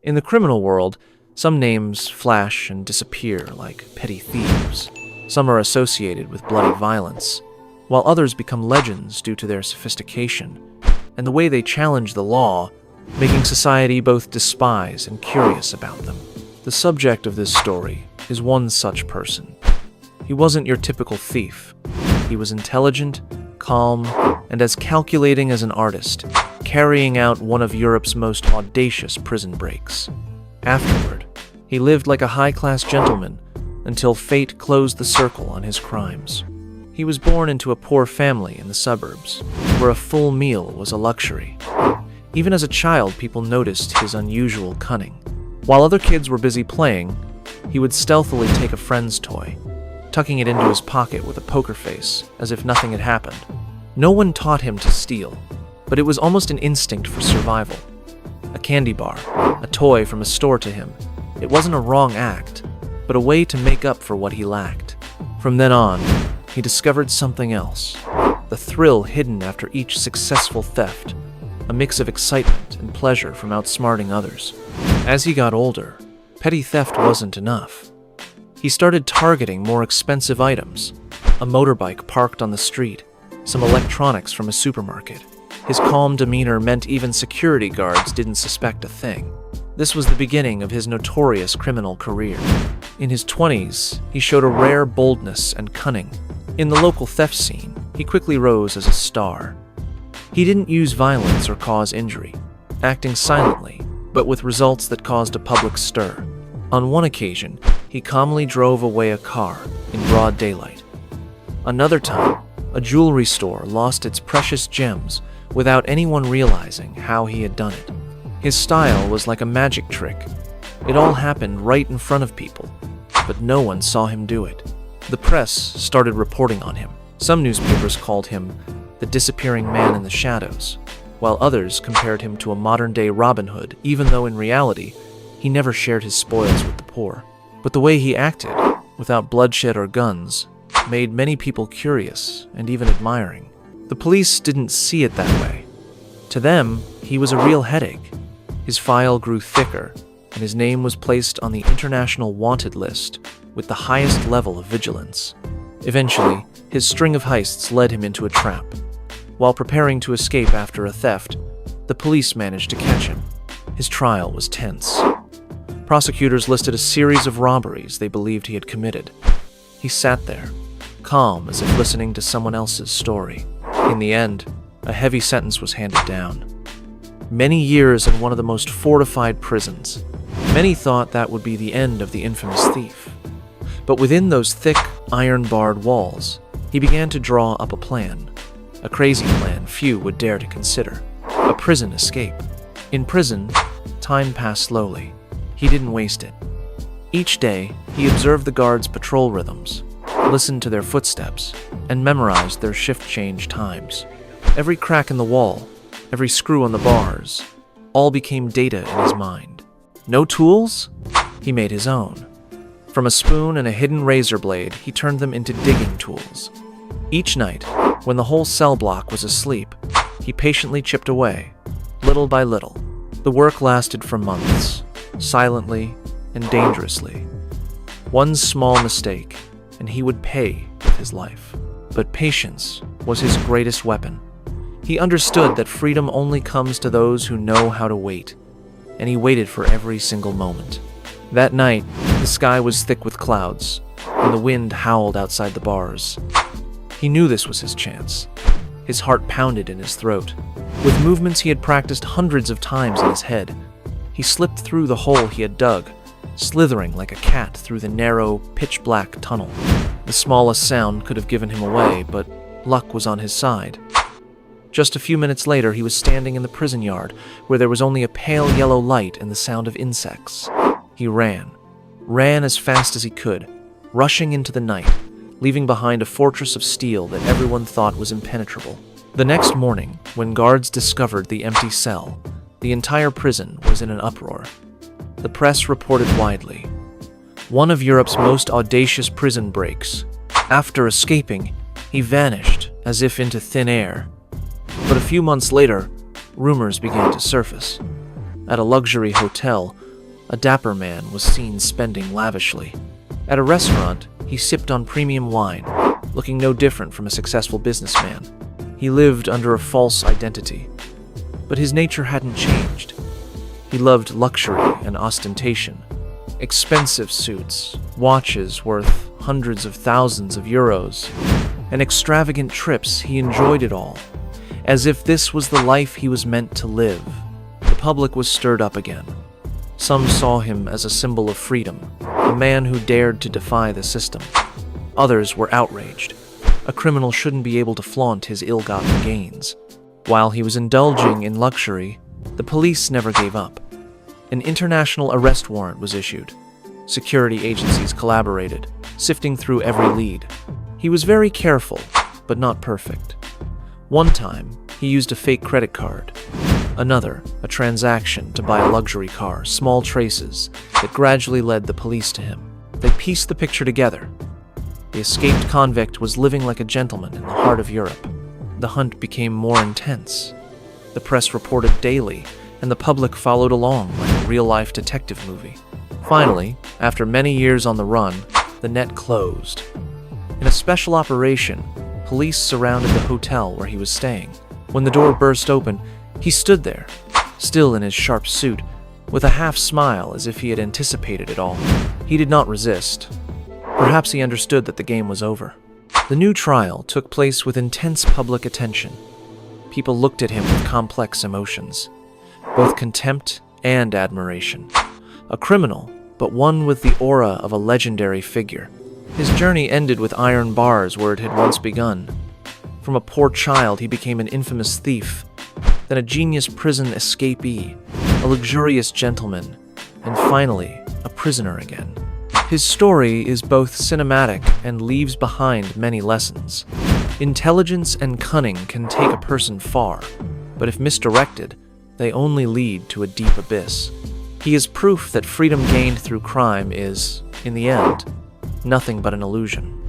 In the criminal world, some names flash and disappear like petty thieves. Some are associated with bloody violence, while others become legends due to their sophistication and the way they challenge the law, making society both despise and curious about them. The subject of this story is one such person. He wasn't your typical thief. He was intelligent, calm, and as calculating as an artist, carrying out one of Europe's most audacious prison breaks. Afterward, he lived like a high-class gentleman until fate closed the circle on his crimes. He was born into a poor family in the suburbs, where a full meal was a luxury. Even as a child, people noticed his unusual cunning. While other kids were busy playing, he would stealthily take a friend's toy, tucking it into his pocket with a poker face, as if nothing had happened. No one taught him to steal, but it was almost an instinct for survival. A candy bar, a toy from a store to him. It wasn't a wrong act, but a way to make up for what he lacked. From then on, he discovered something else, the thrill hidden after each successful theft, a mix of excitement and pleasure from outsmarting others. As he got older, petty theft wasn't enough. He started targeting more expensive items, a motorbike parked on the street, some electronics from a supermarket. His calm demeanor meant even security guards didn't suspect a thing. This was the beginning of his notorious criminal career. In his 20s, he showed a rare boldness and cunning. In the local theft scene, he quickly rose as a star. He didn't use violence or cause injury, acting silently, but with results that caused a public stir. On one occasion, he calmly drove away a car in broad daylight. Another time, a jewelry store lost its precious gems without anyone realizing how he had done it. His style was like a magic trick. It all happened right in front of people, but no one saw him do it. The press started reporting on him. Some newspapers called him the disappearing man in the shadows, while others compared him to a modern-day Robin Hood, even though in reality, he never shared his spoils with the poor. But the way he acted, without bloodshed or guns, made many people curious and even admiring. The police didn't see it that way. To them, he was a real headache. His file grew thicker, and his name was placed on the international wanted list with the highest level of vigilance. Eventually, his string of heists led him into a trap. While preparing to escape after a theft, the police managed to catch him. His trial was tense. Prosecutors listed a series of robberies they believed he had committed. He sat there, calm as if listening to someone else's story. In the end, a heavy sentence was handed down. Many years in one of the most fortified prisons. Many thought that would be the end of the infamous thief. But within those thick, iron-barred walls, he began to draw up a plan. A crazy plan few would dare to consider. A prison escape. In prison, time passed slowly. He didn't waste it. Each day, he observed the guards' patrol rhythms, listened to their footsteps, and memorized their shift change times. Every crack in the wall, every screw on the bars, all became data in his mind. No tools? He made his own. From a spoon and a hidden razor blade, he turned them into digging tools. Each night, when the whole cell block was asleep, he patiently chipped away, little by little. The work lasted for months, silently and dangerously. One small mistake, and he would pay with his life. But patience was his greatest weapon. He understood that freedom only comes to those who know how to wait, and he waited for every single moment. That night, the sky was thick with clouds, and the wind howled outside the bars. He knew this was his chance. His heart pounded in his throat. With movements he had practiced hundreds of times in his head, he slipped through the hole he had dug, slithering like a cat through the narrow, pitch-black tunnel. The smallest sound could have given him away, but luck was on his side. Just a few minutes later, he was standing in the prison yard, where there was only a pale yellow light and the sound of insects. He ran as fast as he could, rushing into the night, leaving behind a fortress of steel that everyone thought was impenetrable. The next morning, when guards discovered the empty cell, the entire prison was in an uproar. The press reported widely. One of Europe's most audacious prison breaks. After escaping, he vanished as if into thin air. But a few months later, rumors began to surface. At a luxury hotel, A dapper man was seen spending lavishly. At a restaurant, he sipped on premium wine, looking no different from a successful businessman. He lived under a false identity, but his nature hadn't changed. He loved luxury and ostentation. Expensive suits, watches worth hundreds of thousands of euros, and extravagant trips. He enjoyed it all, as if this was the life he was meant to live. The public was stirred up again. Some saw him as a symbol of freedom, a man who dared to defy the system. Others were outraged. A criminal shouldn't be able to flaunt his ill-gotten gains. While he was indulging in luxury, the police never gave up. An international arrest warrant was issued. Security agencies collaborated, sifting through every lead. He was very careful, but not perfect. One time, he used a fake credit card. Another, a transaction to buy a luxury car, small traces that gradually led the police to him. They pieced the picture together. The escaped convict was living like a gentleman in the heart of Europe. The hunt became more intense. The press reported daily, and the public followed along like a real-life detective movie. Finally, after many years on the run, the net closed. In a special operation, police surrounded the hotel where he was staying. When the door burst open, he stood there, still in his sharp suit, with a half-smile as if he had anticipated it all. He did not resist. Perhaps he understood that the game was over. The new trial took place with intense public attention. People looked at him with complex emotions, both contempt and admiration. A criminal, but one with the aura of a legendary figure. His journey ended with iron bars where it had once begun. From a poor child, he became an infamous thief, then a genius prison escapee, a luxurious gentleman, and finally, a prisoner again. His story is both cinematic and leaves behind many lessons. Intelligence and cunning can take a person far, but if misdirected, they only lead to a deep abyss. He is proof that freedom gained through crime is, in the end, nothing but an illusion.